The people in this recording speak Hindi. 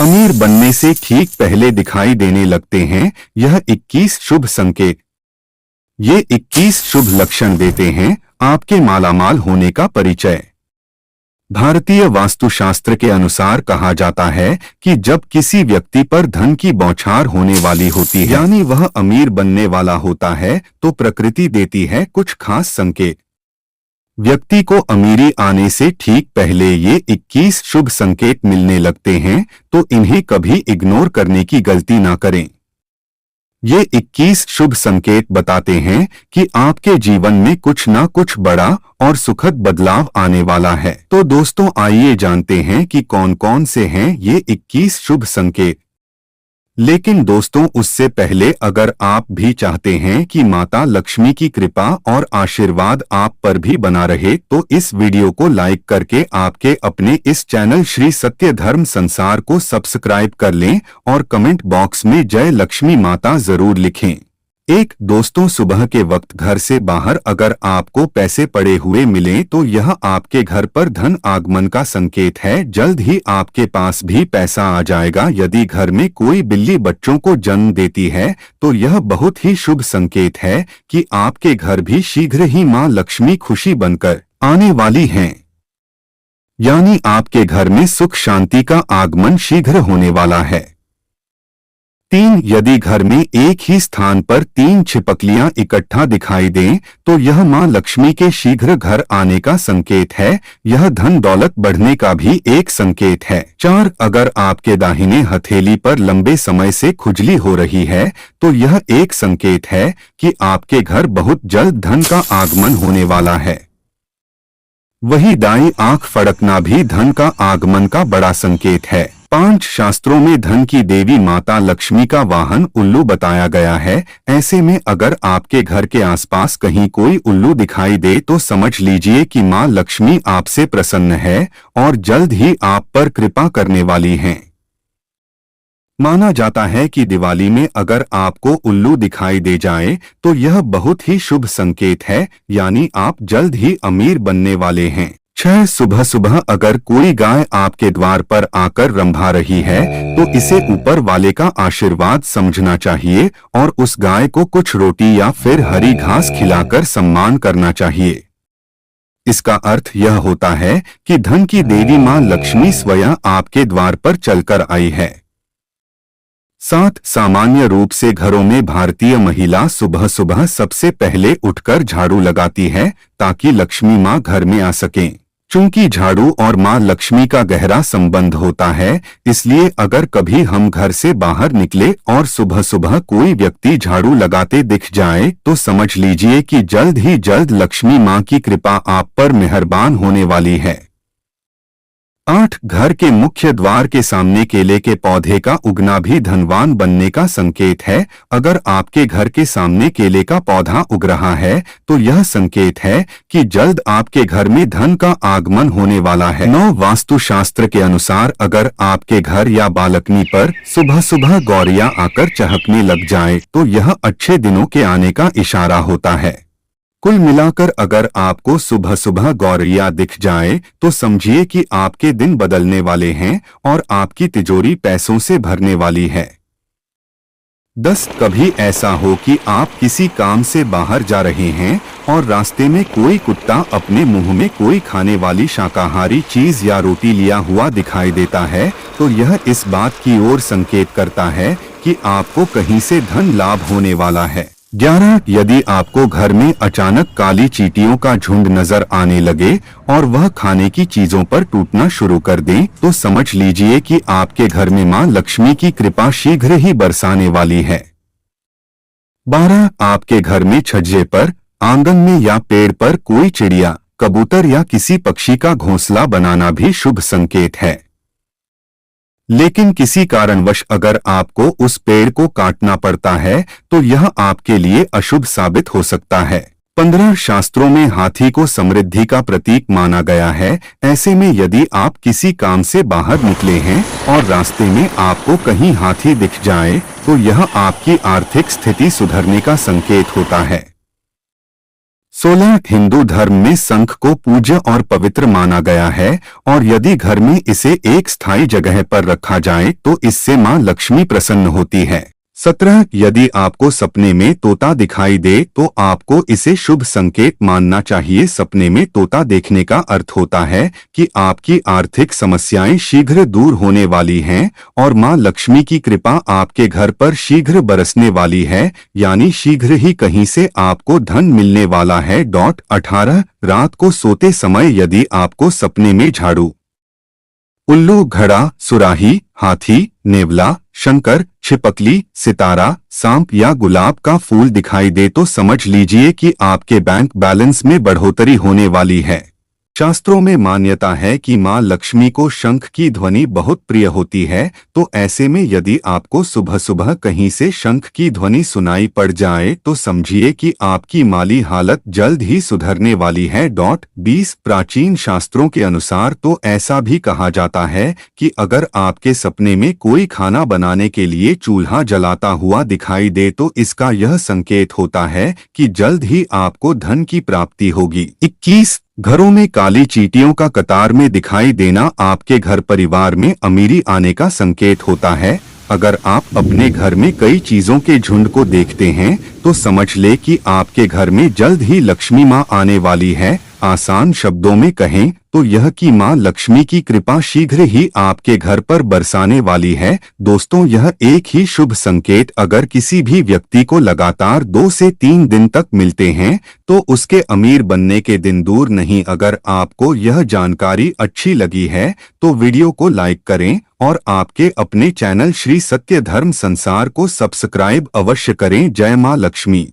अमीर बनने से ठीक पहले दिखाई देने लगते हैं यह 21 शुभ संकेत। ये 21 शुभ लक्षण देते हैं आपके मालामाल होने का परिचय। भारतीय वास्तुशास्त्र के अनुसार कहा जाता है कि जब किसी व्यक्ति पर धन की बौछार होने वाली होती है यानी वह अमीर बनने वाला होता है तो प्रकृति देती है कुछ खास संकेत। व्यक्ति को अमीरी आने से ठीक पहले ये 21 शुभ संकेत मिलने लगते हैं तो इन्हें कभी इग्नोर करने की गलती ना करें। ये 21 शुभ संकेत बताते हैं कि आपके जीवन में कुछ ना कुछ बड़ा और सुखद बदलाव आने वाला है। तो दोस्तों आइए जानते हैं कि कौन कौन से हैं ये 21 शुभ संकेत। लेकिन दोस्तों उससे पहले अगर आप भी चाहते हैं कि माता लक्ष्मी की कृपा और आशीर्वाद आप पर भी बना रहे तो इस वीडियो को लाइक करके आपके अपने इस चैनल श्री सत्य धर्म संसार को सब्सक्राइब कर लें और कमेंट बॉक्स में जय लक्ष्मी माता जरूर लिखें। एक दोस्तों सुबह के वक्त घर से बाहर अगर आपको पैसे पड़े हुए मिलें तो यह आपके घर पर धन आगमन का संकेत है। जल्द ही आपके पास भी पैसा आ जाएगा। यदि घर में कोई बिल्ली बच्चों को जन्म देती है तो यह बहुत ही शुभ संकेत है कि आपके घर भी शीघ्र ही मां लक्ष्मी खुशी बनकर आने वाली हैं। यानी आपके घर में सुख शांति का आगमन शीघ्र होने वाला है। 3 यदि घर में एक ही स्थान पर 3 छिपकलियां इकट्ठा दिखाई दें तो यह मां लक्ष्मी के शीघ्र घर आने का संकेत है। यह धन दौलत बढ़ने का भी एक संकेत है। 4 अगर आपके दाहिने हथेली पर लंबे समय से खुजली हो रही है तो यह एक संकेत है कि आपके घर बहुत जल्द धन का आगमन होने वाला है। वही दाईं आंख फड़कना भी धन का आगमन का बड़ा संकेत है। 5 शास्त्रों में धन की देवी माता लक्ष्मी का वाहन उल्लू बताया गया है। ऐसे में अगर आपके घर के आसपास कहीं कोई उल्लू दिखाई दे तो समझ लीजिए कि मां लक्ष्मी आपसे प्रसन्न है और जल्द ही आप पर कृपा करने वाली हैं। माना जाता है कि दिवाली में अगर आपको उल्लू दिखाई दे जाए तो यह बहुत ही शुभ संकेत है, यानी आप जल्द ही अमीर बनने वाले हैं। 6 सुबह सुबह अगर कोई गाय आपके द्वार पर आकर रंभा रही है तो इसे ऊपर वाले का आशीर्वाद समझना चाहिए और उस गाय को कुछ रोटी या फिर हरी घास खिलाकर सम्मान करना चाहिए। इसका अर्थ यह होता है कि धन की देवी मां लक्ष्मी स्वयं आपके द्वार पर चलकर आई है। 7 सामान्य रूप से घरों में भारतीय महिला सुबह सुबह सबसे पहले उठकर झाड़ू लगाती है ताकि लक्ष्मी मां घर में आ सकें। चूंकि झाड़ू और मां लक्ष्मी का गहरा संबंध होता है, इसलिए अगर कभी हम घर से बाहर निकले और सुबह सुबह कोई व्यक्ति झाड़ू लगाते दिख जाए तो समझ लीजिए कि जल्द ही जल्द लक्ष्मी मां की कृपा आप पर मेहरबान होने वाली है। 8 घर के मुख्य द्वार के सामने केले के पौधे का उगना भी धनवान बनने का संकेत है। अगर आपके घर के सामने केले का पौधा उग रहा है तो यह संकेत है कि जल्द आपके घर में धन का आगमन होने वाला है। 9 वास्तुशास्त्र के अनुसार अगर आपके घर या बालकनी पर सुबह सुबह गौरियां आकर चहकने लग जाए तो यह अच्छे दिनों के आने का इशारा होता है। कुल मिलाकर अगर आपको सुबह सुबह गौरैया दिख जाए तो समझिए कि आपके दिन बदलने वाले हैं और आपकी तिजोरी पैसों से भरने वाली है। 10 कभी ऐसा हो कि आप किसी काम से बाहर जा रहे हैं और रास्ते में कोई कुत्ता अपने मुंह में कोई खाने वाली शाकाहारी चीज या रोटी लिया हुआ दिखाई देता है तो यह इस बात की ओर संकेत करता है कि आपको कहीं से धन लाभ होने वाला है। 11 यदि आपको घर में अचानक काली चींटियों का झुंड नजर आने लगे और वह खाने की चीजों पर टूटना शुरू कर दें तो समझ लीजिए कि आपके घर में मां लक्ष्मी की कृपा शीघ्र ही बरसाने वाली है। 12 आपके घर में छज्जे पर, आंगन में या पेड़ पर कोई चिड़िया, कबूतर या किसी पक्षी का घोंसला बनाना भी शुभ संकेत है। लेकिन किसी कारणवश अगर आपको उस पेड़ को काटना पड़ता है तो यह आपके लिए अशुभ साबित हो सकता है। 15 शास्त्रों में हाथी को समृद्धि का प्रतीक माना गया है। ऐसे में यदि आप किसी काम से बाहर निकले हैं और रास्ते में आपको कहीं हाथी दिख जाए तो यह आपकी आर्थिक स्थिति सुधरने का संकेत होता है। 16 हिंदू धर्म में शंख को पूज्य और पवित्र माना गया है और यदि घर में इसे एक स्थायी जगह पर रखा जाए तो इससे मां लक्ष्मी प्रसन्न होती है। 17 यदि आपको सपने में तोता दिखाई दे तो आपको इसे शुभ संकेत मानना चाहिए। सपने में तोता देखने का अर्थ होता है कि आपकी आर्थिक समस्याएं शीघ्र दूर होने वाली हैं और मां लक्ष्मी की कृपा आपके घर पर शीघ्र बरसने वाली है, यानी शीघ्र ही कहीं से आपको धन मिलने वाला है। 18 रात को सोते समय यदि आपको सपने में झाड़ू, उल्लू, घड़ा, सुराही, हाथी, नेवला, शंकर, छिपकली, सितारा, सांप या गुलाब का फूल दिखाई दे तो समझ लीजिए कि आपके बैंक बैलेंस में बढ़ोतरी होने वाली है। शास्त्रों में मान्यता है कि मां लक्ष्मी को शंख की ध्वनि बहुत प्रिय होती है, तो ऐसे में यदि आपको सुबह सुबह कहीं से शंख की ध्वनि सुनाई पड़ जाए तो समझिए कि आपकी माली हालत जल्द ही सुधरने वाली है। 20 प्राचीन शास्त्रों के अनुसार तो ऐसा भी कहा जाता है कि अगर आपके सपने में कोई खाना बनाने के लिए चूल्हा जलाता हुआ दिखाई दे तो इसका यह संकेत होता है कि जल्द ही आपको धन की प्राप्ति होगी। 21 घरों में काली चींटियों का कतार में दिखाई देना आपके घर परिवार में अमीरी आने का संकेत होता है। अगर आप अपने घर में कई चीजों के झुंड को देखते हैं तो समझ ले कि आपके घर में जल्द ही लक्ष्मी मां आने वाली है। आसान शब्दों में कहें तो यह कि मां लक्ष्मी की कृपा शीघ्र ही आपके घर पर बरसाने वाली है। दोस्तों, यह एक ही शुभ संकेत अगर किसी भी व्यक्ति को लगातार 2 से 3 दिन तक मिलते हैं तो उसके अमीर बनने के दिन दूर नहीं। अगर आपको यह जानकारी अच्छी लगी है तो वीडियो को लाइक करें और आपके अपने चैनल श्री सत्य धर्म संसार को सब्सक्राइब अवश्य करें। जय मां लक्ष्मी।